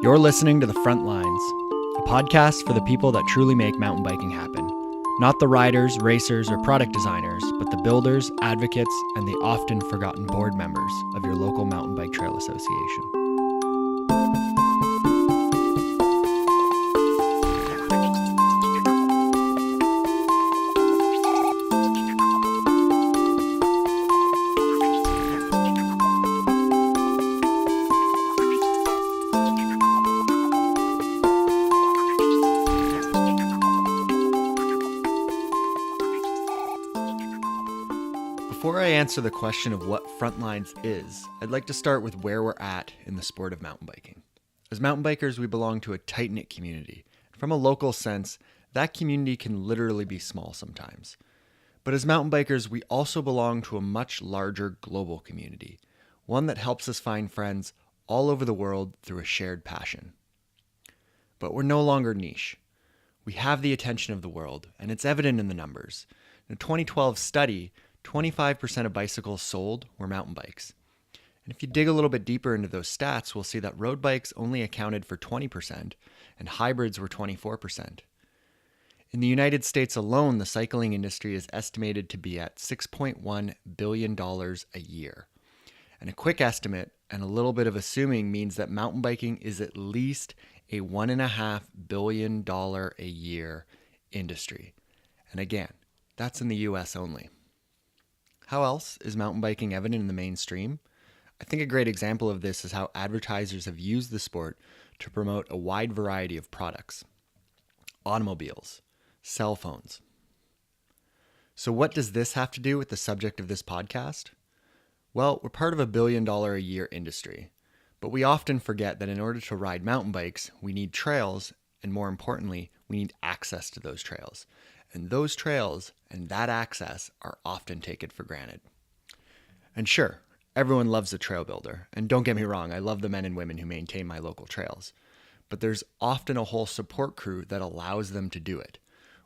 You're listening to The Front Lines, a podcast for the people that truly make mountain biking happen. Not the riders, racers, or product designers, but the builders, advocates, and the often forgotten board members of your local mountain bike trail association. Before I answer the question of what Frontlines is, I'd like to start with where we're at in the sport of mountain biking. As mountain bikers, we belong to a tight-knit community. From a local sense, that community can literally be small sometimes. But as mountain bikers, we also belong to a much larger global community, one that helps us find friends all over the world through a shared passion. But we're no longer niche. We have the attention of the world, and it's evident in the numbers. In a 2012 study, 25% of bicycles sold were mountain bikes. And if you dig a little bit deeper into those stats, we'll see that road bikes only accounted for 20% and hybrids were 24%. In the United States alone, the cycling industry is estimated to be at $6.1 billion a year. And a quick estimate and a little bit of assuming means that mountain biking is at least a $1.5 billion a year industry. And again, that's in the US only. How else is mountain biking evident in the mainstream? I think a great example of this is how advertisers have used the sport to promote a wide variety of products. Automobiles, cell phones. So what does this have to do with the subject of this podcast? Well, we're part of a $1 billion a year industry, but we often forget that in order to ride mountain bikes, we need trails, and more importantly, we need access to those trails. And those trails and that access are often taken for granted. And sure, everyone loves a trail builder. And don't get me wrong, I love the men and women who maintain my local trails. But there's often a whole support crew that allows them to do it.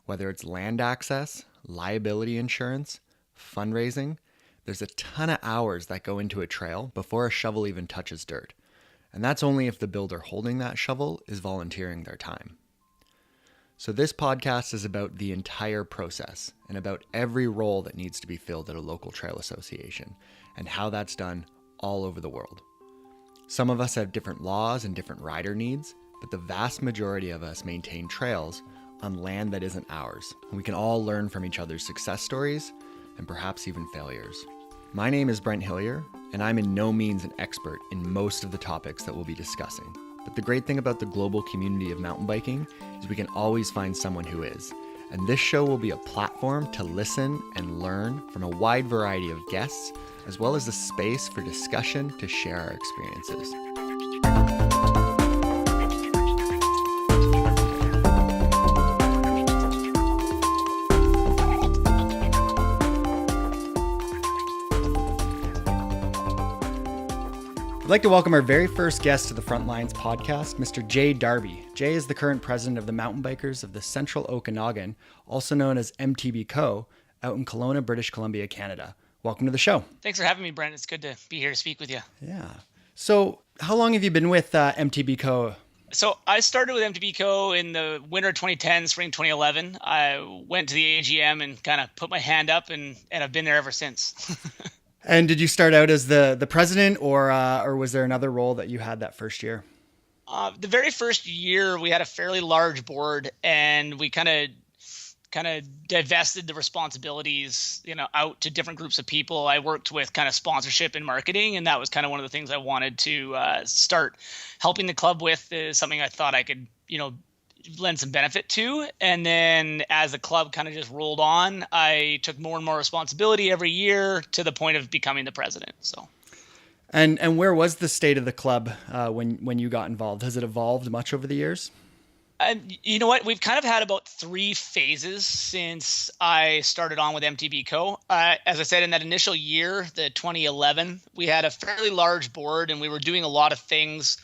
Whether it's land access, liability insurance, fundraising, there's a ton of hours that go into a trail before a shovel even touches dirt. And that's only if the builder holding that shovel is volunteering their time. So this podcast is about the entire process and about every role that needs to be filled at a local trail association and how that's done all over the world. Some of us have different laws and different rider needs, but the vast majority of us maintain trails on land that isn't ours. And we can all learn from each other's success stories and perhaps even failures. My name is Brent Hillier, and I'm in no means an expert in most of the topics that we'll be discussing. But the great thing about the global community of mountain biking is we can always find someone who is. And this show will be a platform to listen and learn from a wide variety of guests, as well as a space for discussion to share our experiences. I'd like to welcome our very first guest to the Frontlines podcast, Mr. Jay Darby. Jay is the current president of the mountain bikers of the Central Okanagan, also known as MTBco, out in Kelowna, British Columbia, Canada. Welcome to the show. Thanks for having me, Brent. It's good to be here to speak with you. Yeah. So how long have you been with MTBco? So I started with MTBco in the winter 2010, spring 2011. I went to the AGM and kind of put my hand up, and I've been there ever since. And did you start out as the president, or was there another role that you had that first year? The very first year, we had a fairly large board, and we kind of divested the responsibilities, out to different groups of people. I worked with kind of sponsorship and marketing, and that was kind of one of the things I wanted to start helping the club with. Is something I thought I could, lend some benefit to. And then as the club kind of just rolled on, I took more and more responsibility every year to the point of becoming the president. So, and where was the state of the club when you got involved? Has it evolved much over the years? You know what? We've kind of had about 3 phases since I started on with MTBco. As I said, in that initial year, the 2011, we had a fairly large board and we were doing a lot of things.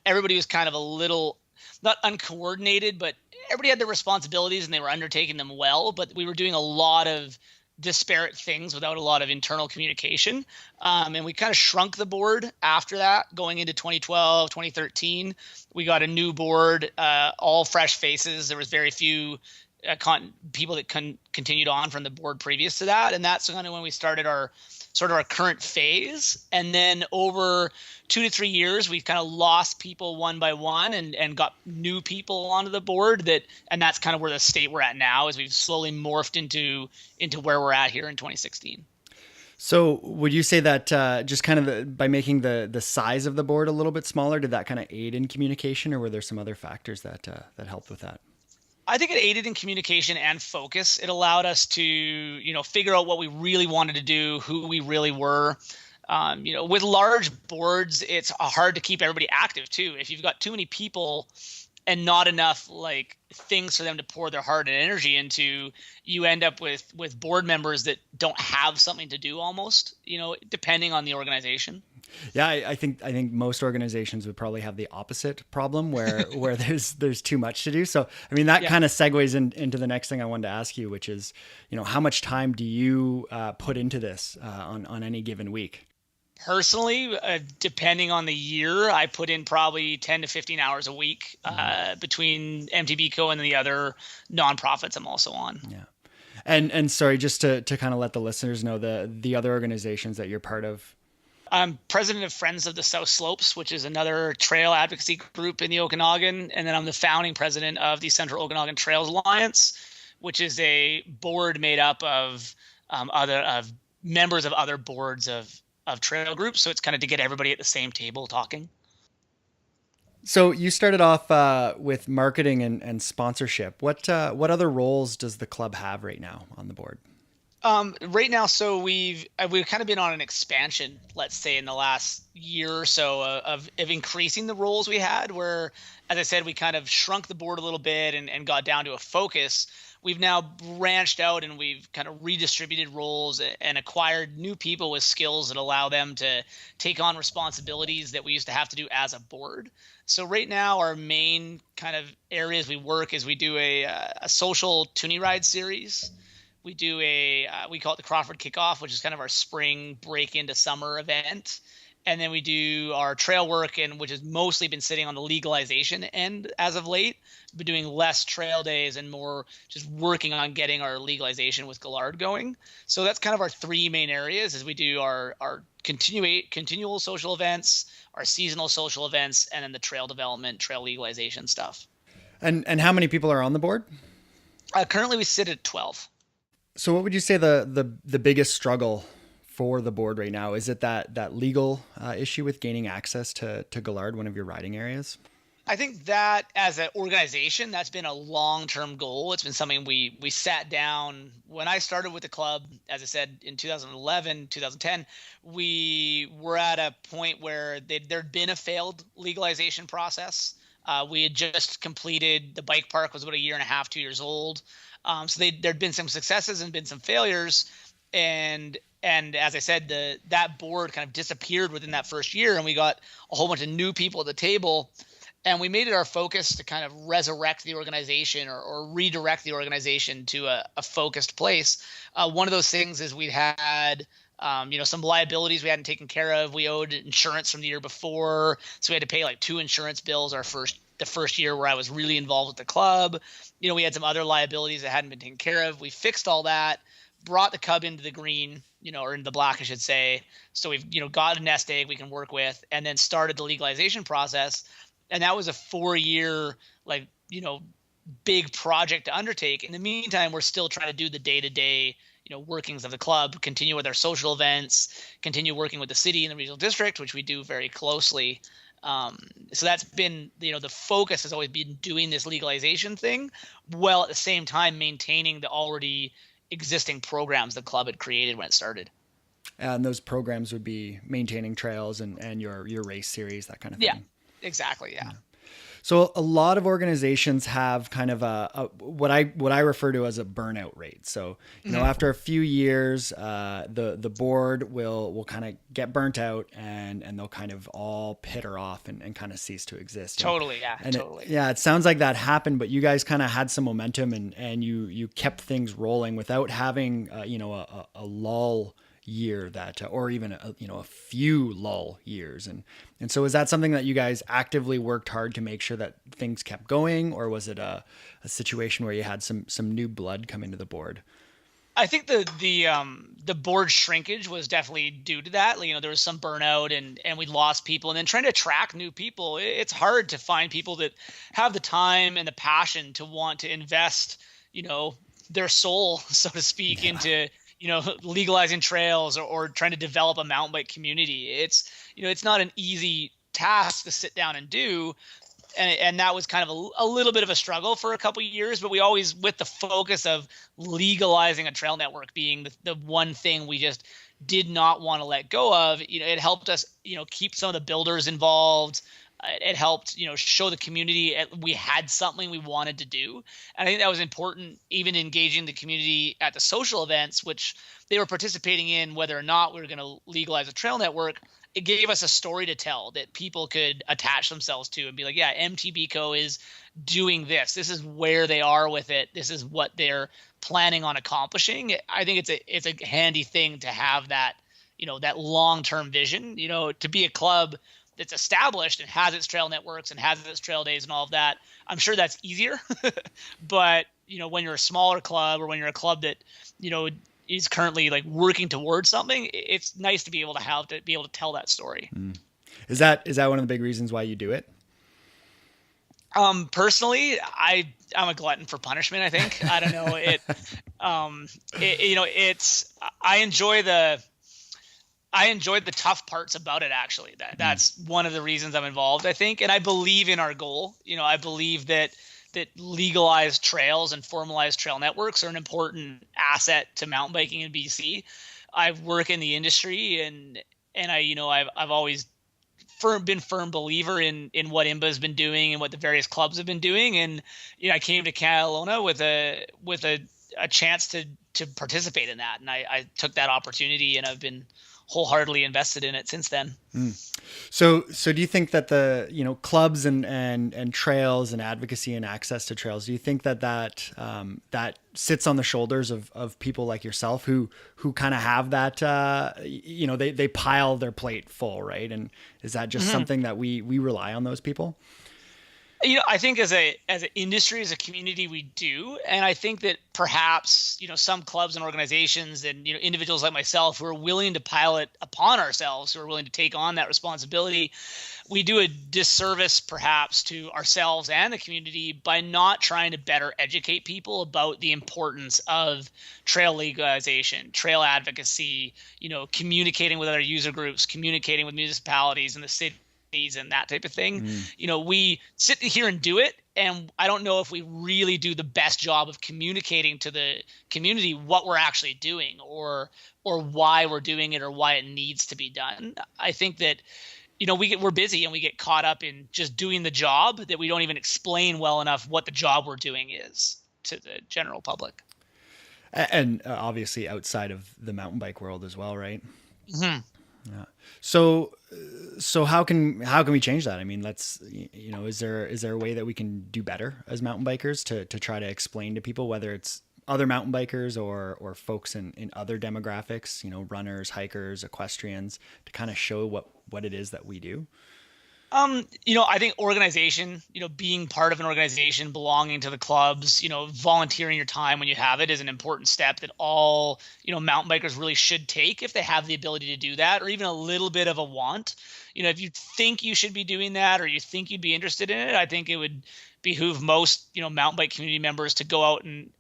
Everybody was kind of a little, not uncoordinated, but everybody had their responsibilities and they were undertaking them well. But we were doing a lot of disparate things without a lot of internal communication. And we kind of shrunk the board after that. Going into 2012, 2013, we got a new board, all fresh faces. There was very few people that continued on from the board previous to that. And that's kind of when we started our current phase. And then over 2 to 3 years, we've kind of lost people one by one and got new people onto the board and that's kind of where the state we're at now is we've slowly morphed into where we're at here in 2016. So would you say that just kind of by making the size of the board a little bit smaller, did that kind of aid in communication, or were there some other factors that helped with that? I think it aided in communication and focus. It allowed us to, figure out what we really wanted to do, who we really were. With large boards, it's hard to keep everybody active too. If you've got too many people and not enough like things for them to pour their heart and energy into, you end up with board members that don't have something to do almost, depending on the organization. Yeah, I think most organizations would probably have the opposite problem where there's too much to do. So, I mean, that kind of segues into the next thing I wanted to ask you, which is, how much time do you put into this on any given week? Personally, depending on the year, I put in probably 10 to 15 hours a week between MTBco and the other nonprofits I'm also on. Yeah. And sorry, just to kind of let the listeners know the other organizations that you're part of. I'm president of Friends of the South Slopes, which is another trail advocacy group in the Okanagan. And then I'm the founding president of the Central Okanagan Trails Alliance, which is a board made up of members of other boards of trail groups. So it's kind of to get everybody at the same table talking. So you started off with marketing and sponsorship. What other roles does the club have right now on the board? Right now, so we've kind of been on an expansion, let's say, in the last year or so of increasing the roles we had, where, as I said, we kind of shrunk the board a little bit and got down to a focus. We've now branched out and we've kind of redistributed roles and acquired new people with skills that allow them to take on responsibilities that we used to have to do as a board. So right now, our main kind of areas we work is we do a social toonie ride series. We do we call it the Crawford Kickoff, which is kind of our spring break into summer event. And then we do our trail work, which has mostly been sitting on the legalization end as of late. We've been doing less trail days and more just working on getting our legalization with Gallard going. So that's kind of our three main areas is we do our continual social events, our seasonal social events, and then the trail development, trail legalization stuff. And how many people are on the board? Currently we sit at 12. So what would you say the biggest struggle for the board right now? Is it that legal issue with gaining access to Gallard, one of your riding areas? I think that as an organization, that's been a long-term goal. It's been something we sat down when I started with the club, as I said, in 2011, 2010, we were at a point where there'd been a failed legalization process. We had just completed, the bike park was about a year and a half, 2 years old. So there'd been some successes and been some failures. And as I said, that board kind of disappeared within that first year, and we got a whole bunch of new people at the table. And we made it our focus to kind of resurrect the organization or redirect the organization to a focused place. One of those things is we had some liabilities we hadn't taken care of. We owed insurance from the year before, so we had to pay like 2 insurance bills the first year where I was really involved with the club. We had some other liabilities that hadn't been taken care of. We fixed all that, brought the cub into the green, or into the black, I should say. So we've, got a nest egg we can work with, and then started the legalization process. And that was a 4-year, big project to undertake. In the meantime, we're still trying to do the day-to-day, workings of the club, continue with our social events, continue working with the city and the regional district, which we do very closely. So that's been, the focus has always been doing this legalization thing, while at the same time maintaining the already existing programs the club had created when it started. And those programs would be maintaining trails and your race series, that kind of thing. Yeah, exactly. Yeah. So a lot of organizations have kind of what I refer to as a burnout rate. So after a few years, the board will kind of get burnt out, and they'll kind of all peter off and kind of cease to exist. Totally, yeah, And totally. it sounds like that happened, but you guys kind of had some momentum, and you kept things rolling without having a lull year that or even a few lull years, and so is that something that you guys actively worked hard to make sure that things kept going, or was it a situation where you had some new blood come into the board? I think the board shrinkage was definitely due to that. There was some burnout, and we lost people, and then trying to attract new people. It's hard to find people that have the time and the passion to want to invest, their soul, so to speak, into legalizing trails or trying to develop a mountain bike community. It's not an easy task to sit down and do. And that was kind of a little bit of a struggle for a couple of years, but we always, with the focus of legalizing a trail network being the one thing we just did not want to let go of, it helped us, keep some of the builders involved. It helped, show the community we had something we wanted to do. And I think that was important, even engaging the community at the social events, which they were participating in, whether or not we were going to legalize a trail network. It gave us a story to tell that people could attach themselves to and be like, yeah, MTBco is doing this. This is where they are with it. This is what they're planning on accomplishing. I think it's a handy thing to have that, that long-term vision, to be a club that's established and has its trail networks and has its trail days and all of that. I'm sure that's easier, but when you're a smaller club, or when you're a club that, is currently like working towards something, it's nice to be able to tell that story. Is that one of the big reasons why you do it? Personally, I'm a glutton for punishment. I think, I don't know I enjoy the tough parts about it. Actually, that's one of the reasons I'm involved, I think. And I believe in our goal. I believe that legalized trails and formalized trail networks are an important asset to mountain biking in BC. I work in the industry, and I've always been firm believer in what IMBA has been doing and what the various clubs have been doing. And I came to Kelowna with a chance to participate in that, and I took that opportunity, and I've been wholeheartly invested in it since then. So do you think that the clubs and trails and advocacy and access to trails, do you think that sits on the shoulders of people like yourself who kind of have that they pile their plate full, right? And is that just something that we rely on those people? I think as an industry, as a community, we do. And I think that perhaps, some clubs and organizations and, individuals like myself who are willing to pile it upon ourselves, who are willing to take on that responsibility, we do a disservice perhaps to ourselves and the community by not trying to better educate people about the importance of trail legalization, trail advocacy, communicating with other user groups, communicating with municipalities and the city and that type of thing. We sit here and do it, and I don't know if we really do the best job of communicating to the community what we're actually doing, or why we're doing it, or why it needs to be done. I think that we're busy and we get caught up in just doing the job that we don't even explain well enough what the job we're doing is to the general public. And obviously outside of the mountain bike world as well, right? Mm-hmm. Yeah. So how can we change that? I mean, is there a way that we can do better as mountain bikers to try to explain to people, whether it's other mountain bikers or folks in other demographics, runners, hikers, equestrians, to kind of show what it is that we do? I think organization, being part of an organization, belonging to the clubs, volunteering your time when you have it is an important step that all, mountain bikers really should take if they have the ability to do that, or even a little bit of a want. If you think you should be doing that, or you think you'd be interested in it, I think it would behoove most, mountain bike community members to go out and,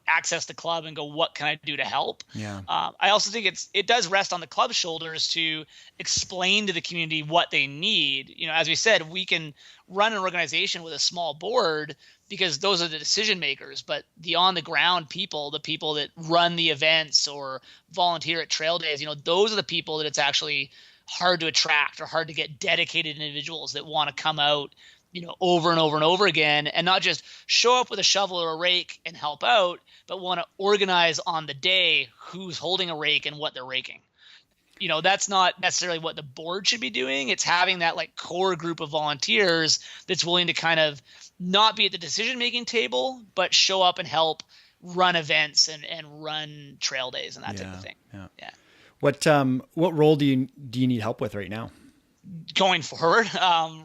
access the club and go, what can I do to help? Yeah. I also think it does rest on the club's shoulders to explain to the community what they need. As we said, we can run an organization with a small board because those are the decision makers, but the on the ground people, the people that run the events or volunteer at trail days, those are the people that it's actually hard to attract or hard to get dedicated individuals that want to come out, over and over and over again, and not just show up with a shovel or a rake and help out, but want to organize on the day who's holding a rake and what they're raking. That's not necessarily what the board should be doing. It's having that like core group of volunteers that's willing to kind of not be at the decision-making table, but show up and help run events and run trail days and that type of thing. Yeah. What role do you need help with right now? Going forward,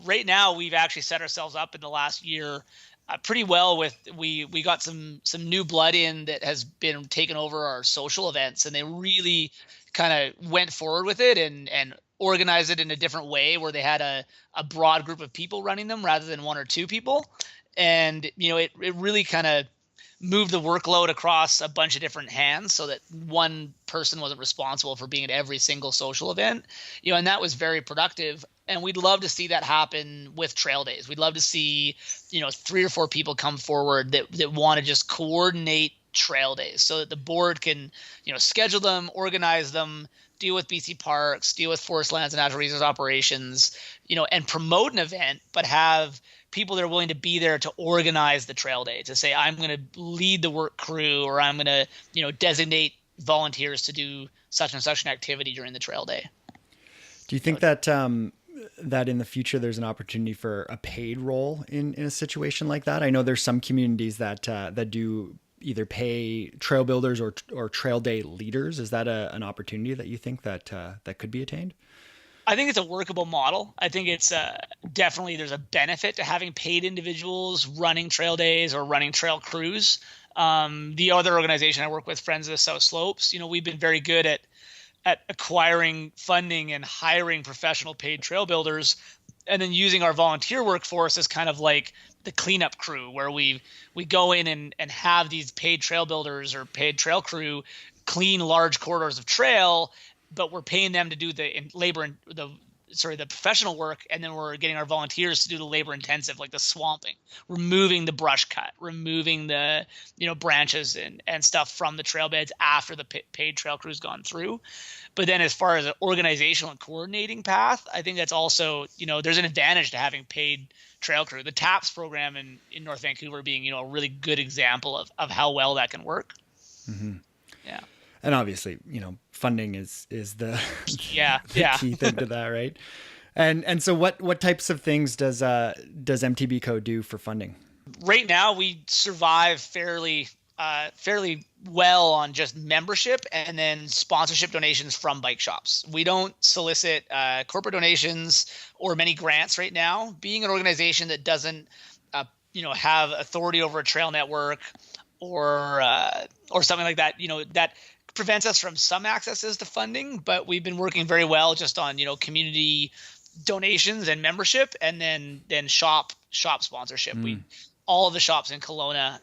right now we've actually set ourselves up in the last year pretty well with we got some new blood in that has been taking over our social events, and they really kind of went forward with it and organized it in a different way where they had a broad group of people running them rather than one or two people. And, it really kind of moved the workload across a bunch of different hands so that one person wasn't responsible for being at every single social event, and that was very productive. And we'd love to see that happen with trail days. We'd love to see, 3 or 4 people come forward that want to just coordinate trail days so that the board can, schedule them, organize them, deal with BC Parks, deal with forest lands and natural resource operations, and promote an event, but have people that are willing to be there to organize the trail day, to say, I'm going to lead the work crew, or I'm going to, designate volunteers to do such and such an activity during the trail day. Do you think that that in the future there's an opportunity for a paid role in a situation like that? I know there's some communities that do either pay trail builders or trail day leaders. Is that an opportunity that you think that could be attained? I think it's a workable model. I think it's definitely there's a benefit to having paid individuals running trail days or running trail crews. The other organization I work with, Friends of the South Slopes, we've been very good at acquiring funding and hiring professional paid trail builders, and then using our volunteer workforce as kind of like the cleanup crew, where we go in and have these paid trail builders or paid trail crew clean large corridors of trail, but we're paying them to do the professional work, and then we're getting our volunteers to do the labor intensive, like the swamping, removing the brush cut, removing the branches and stuff from the trail beds after the paid trail crew's gone through. But then as far as an organizational and coordinating path, I think that's also, there's an advantage to having paid trail crew. The TAPS program in North Vancouver being, a really good example of how well that can work. Mm-hmm. Yeah. And obviously, funding is the key thing to that, right? And so what types of things does MTBco do for funding? Right now, we survive fairly well on just membership and then sponsorship donations from bike shops. We don't solicit corporate donations or many grants right now. Being an organization that doesn't have authority over a trail network or something like that, that prevents us from some accesses to funding. But we've been working very well just on community donations and membership, and then shop sponsorship. All of the shops in Kelowna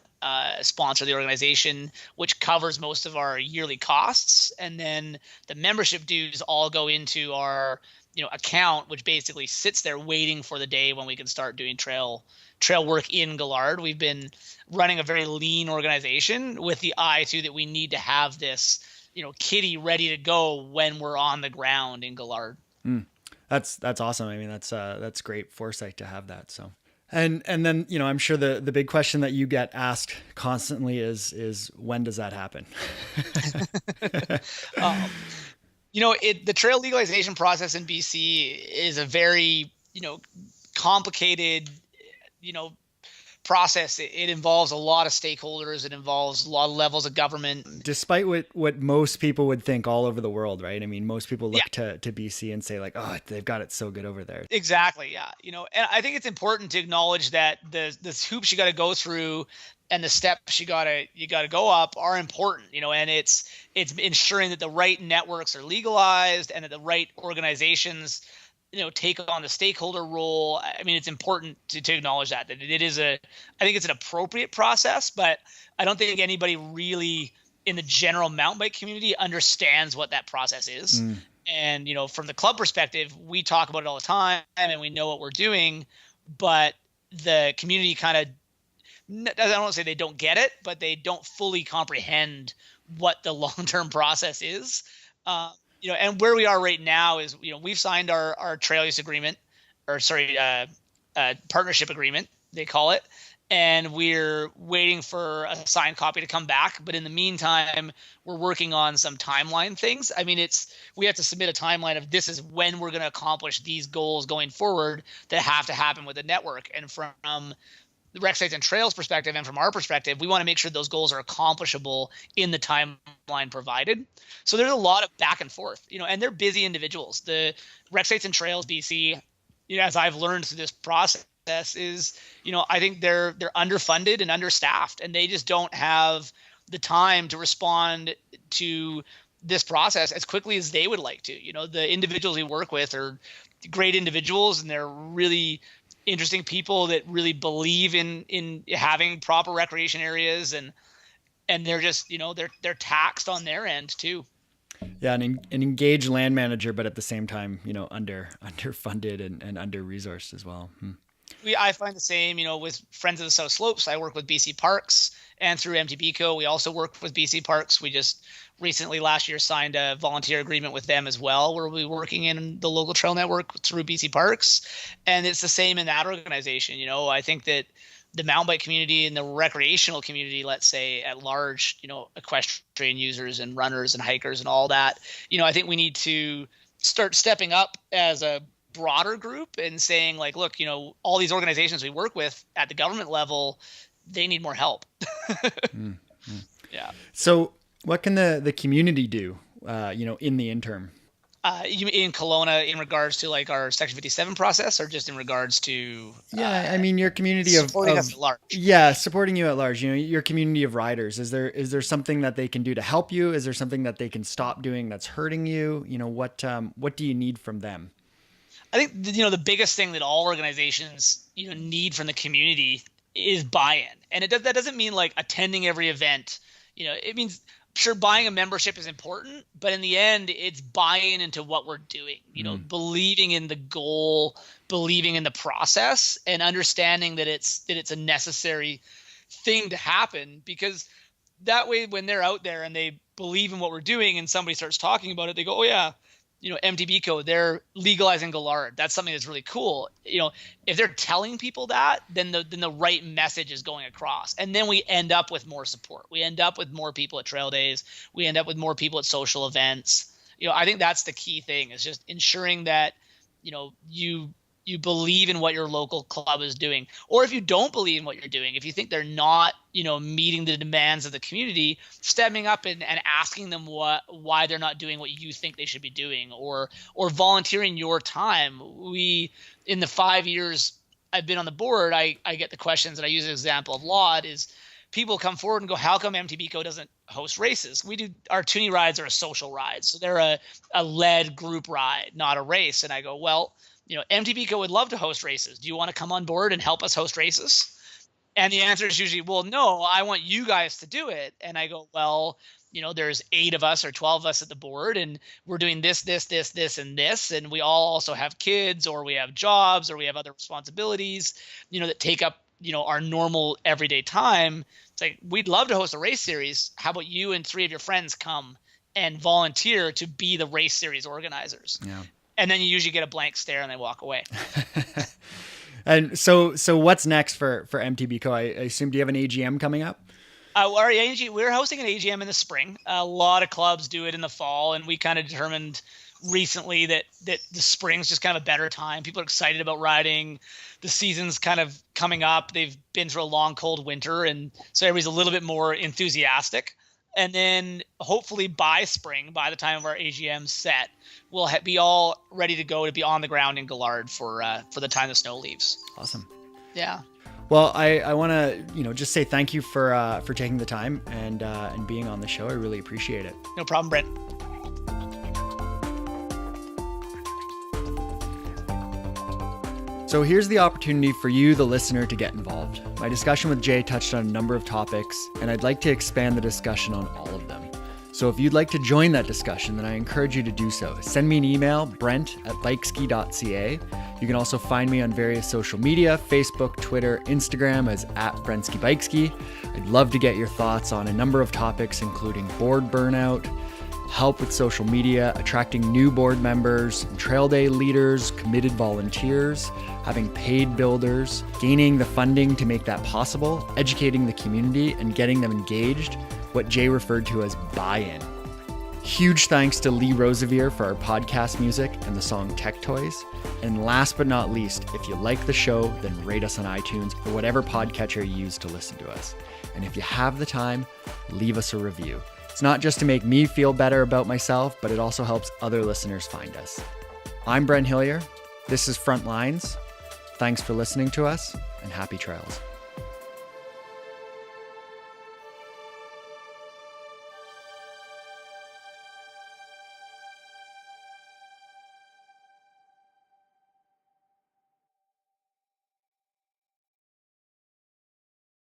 sponsor the organization, which covers most of our yearly costs, and then the membership dues all go into our account, which basically sits there waiting for the day when we can start doing trail work in Gillard. We've been running a very lean organization with the eye to that we need to have this kitty ready to go when we're on the ground in Gillard. That's awesome. I mean, that's great foresight to have that. So and then I'm sure the big question that you get asked constantly is when does that happen? The trail legalization process in BC is a very, complicated, process. It involves a lot of stakeholders. It involves a lot of levels of government. Despite what most people would think all over the world, right? I mean, most people look to BC and say like, oh, they've got it so good over there. Exactly. Yeah. And I think it's important to acknowledge that the hoops you got to go through and the steps you gotta go up are important, and it's ensuring that the right networks are legalized and that the right organizations, take on the stakeholder role. I mean, it's important to acknowledge that it is I think it's an appropriate process, but I don't think anybody really in the general mountain bike community understands what that process is. And, from the club perspective, we talk about it all the time and we know what we're doing, but the community kind of, I don't want to say they don't get it, but they don't fully comprehend what the long-term process is. And where we are right now is, we've signed our trail use agreement, partnership agreement, they call it. And we're waiting for a signed copy to come back. But in the meantime, we're working on some timeline things. I mean, we have to submit a timeline of this is when we're going to accomplish these goals going forward that have to happen with the network. And from the Rec Sites and Trails perspective and from our perspective, we want to make sure those goals are accomplishable in the timeline provided. So there's a lot of back and forth, and they're busy individuals. The Rec Sites and Trails BC, as I've learned through this process, is, I think they're underfunded and understaffed, and they just don't have the time to respond to this process as quickly as they would like to. The individuals we work with are great individuals, and they're really interesting people that really believe in having proper recreation areas, and they're just, they're taxed on their end too. Yeah, an engaged land manager, but at the same time, underfunded and under-resourced as well. I find the same, with Friends of the South Slopes. I work with BC Parks, and through MTBco, we also work with BC Parks. We just recently last year signed a volunteer agreement with them as well, where we're working in the local trail network through BC Parks. And it's the same in that organization. I think that the mountain bike community and the recreational community, let's say at large, equestrian users and runners and hikers and all that, I think we need to start stepping up as a broader group and saying like, look, all these organizations we work with at the government level, they need more help. Yeah. So what can the community do, in the interim? You in Kelowna in regards to like our Section 57 process, or just in regards to? Yeah, I mean your community supporting us at large. Yeah, supporting you at large. Your community of riders. Is there something that they can do to help you? Is there something that they can stop doing that's hurting you? What do you need from them? I think the biggest thing that all organizations need from the community is buy-in, and that doesn't mean like attending every event. It means, sure, buying a membership is important, but in the end, it's buying into what we're doing. Believing in the goal, believing in the process, and understanding that it's a necessary thing to happen. Because that way, when they're out there and they believe in what we're doing, and somebody starts talking about it, they go, "Oh yeah, MTBco, they're legalizing Gallard. That's something that's really cool." If they're telling people that, then the right message is going across. And then we end up with more support. We end up with more people at trail days. We end up with more people at social events. I think that's the key thing, is just ensuring that, you believe in what your local club is doing. Or if you don't believe in what you're doing, if you think they're not, meeting the demands of the community, stepping up and asking them why they're not doing what you think they should be doing, or volunteering your time. In the 5 years I've been on the board, I get the questions, and I use an example of Laud is people come forward and go, how come MTBco doesn't host races? Our Toonie rides are a social ride. So they're a led group ride, not a race. And I go, well, MTBco would love to host races. Do you want to come on board and help us host races? And the answer is usually, well, no, I want you guys to do it. And I go, well, there's 8 of us or 12 of us at the board, and we're doing this, and this. And we all also have kids, or we have jobs, or we have other responsibilities, that take up, our normal everyday time. It's like, we'd love to host a race series. How about you and 3 of your friends come and volunteer to be the race series organizers? Yeah. And then you usually get a blank stare and they walk away. And so what's next for MTBco? I assume, do you have an AGM coming up? We're hosting an AGM in the spring. A lot of clubs do it in the fall, and we kind of determined recently that the spring's just kind of a better time. People are excited about riding. The season's kind of coming up. They've been through a long, cold winter, and so everybody's a little bit more enthusiastic. And then hopefully by spring, by the time of our AGM set, we'll be all ready to go to be on the ground in Gallard for the time the snow leaves. Awesome. Yeah. Well, I want to just say thank you for taking the time and being on the show. I really appreciate it. No problem, Brent. So here's the opportunity for you, the listener, to get involved. My discussion with Jay touched on a number of topics, and I'd like to expand the discussion on all of them. So if you'd like to join that discussion, then I encourage you to do so. Send me an email, brent@bikeski.ca. You can also find me on various social media, Facebook, Twitter, Instagram as @BrentskyBikeski. I'd love to get your thoughts on a number of topics, including board burnout, help with social media, attracting new board members, trail day leaders, committed volunteers, having paid builders, gaining the funding to make that possible, educating the community, and getting them engaged, what Jay referred to as buy-in. Huge thanks to Lee Rosevere for our podcast music and the song Tech Toys. And last but not least, if you like the show, then rate us on iTunes or whatever podcatcher you use to listen to us. And if you have the time, leave us a review. It's not just to make me feel better about myself, but it also helps other listeners find us. I'm Brent Hillier. This is Frontlines. Thanks for listening to us, and happy trails.